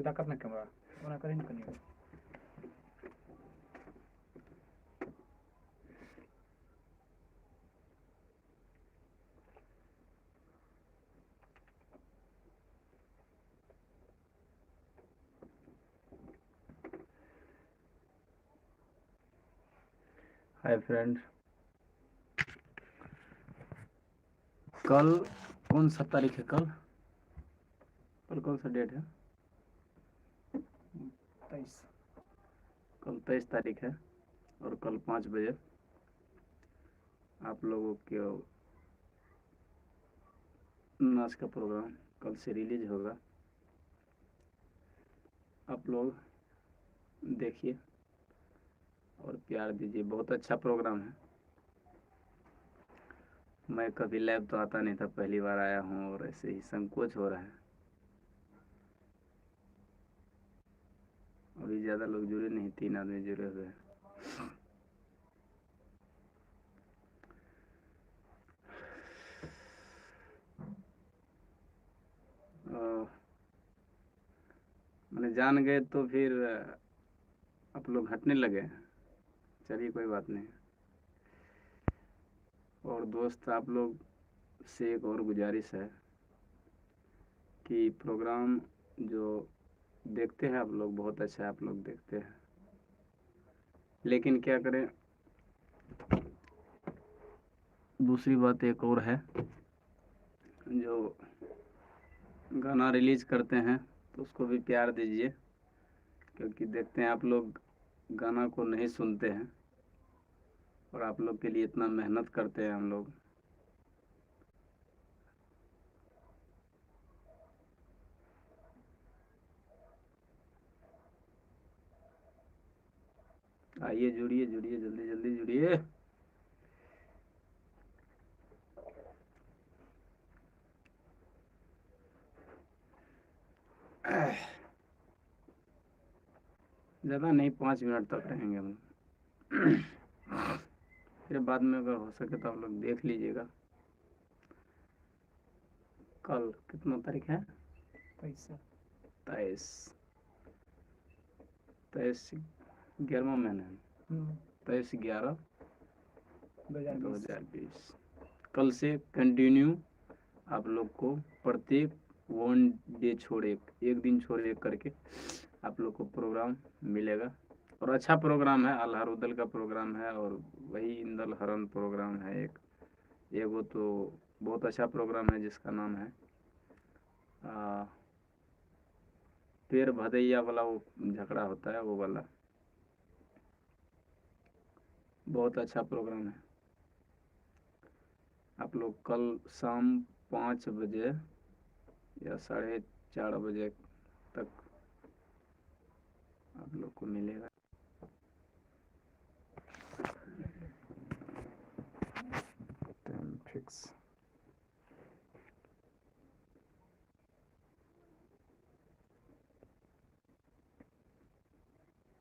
सीधा करना कैमरा ओना करें कनियो हाय फ्रेंड, कल कौन सा तारीख है? कल कौन सा डेट है? 23 कल 23 तारीख है और कल 5 बजे आप लोगों के नाच का प्रोग्राम कल से रिलीज होगा। आप लोग देखिए और प्यार दीजिए। बहुत अच्छा प्रोग्राम है। मैं कभी लाइव तो आता नहीं था, पहली बार आया हूँ और ऐसे ही संकोच हो रहा है। अभी ज़्यादा लोग जुड़े नहीं, 3 आदमी जुड़े हुए हैं। मैंने जान गए तो फिर आप लोग हटने लगे। चलिए कोई बात नहीं। और दोस्त आप लोग से एक और गुजारिश है कि प्रोग्राम जो देखते हैं आप लोग, बहुत अच्छा है, आप लोग देखते हैं, लेकिन क्या करें, दूसरी बात एक और है, जो गाना रिलीज करते हैं तो उसको भी प्यार दीजिए, क्योंकि देखते हैं आप लोग गाना को नहीं सुनते हैं और आप लोग के लिए इतना मेहनत करते हैं हम लोग। आइए जुड़िए जुड़िए, जल्दी जल्दी जुड़िए। ज़्यादा नहीं, 5 मिनट तक रहेंगे हम। फिर बाद में अगर हो सके तो आप लोग देख लीजिएगा। कल कितना तारीख है? 23 23 11वां महीना है। 23/11/2020। कल से कंटिन्यू आप लोग को प्रत्येक 1 डे छोड़े एक दिन छोड़े एक करके आप लोग को प्रोग्राम मिलेगा। और अच्छा प्रोग्राम है, अल्लाह उदल का प्रोग्राम है और वही इंदल हरन प्रोग्राम है। एक वो तो बहुत अच्छा प्रोग्राम है जिसका नाम है पेड़ भदैया वाला, वो झगड़ा होता है वो वाला, बहुत अच्छा प्रोग्राम है। आप लोग कल शाम 5 बजे या 4:30 बजे तक आप लोग को मिलेगा। Time fix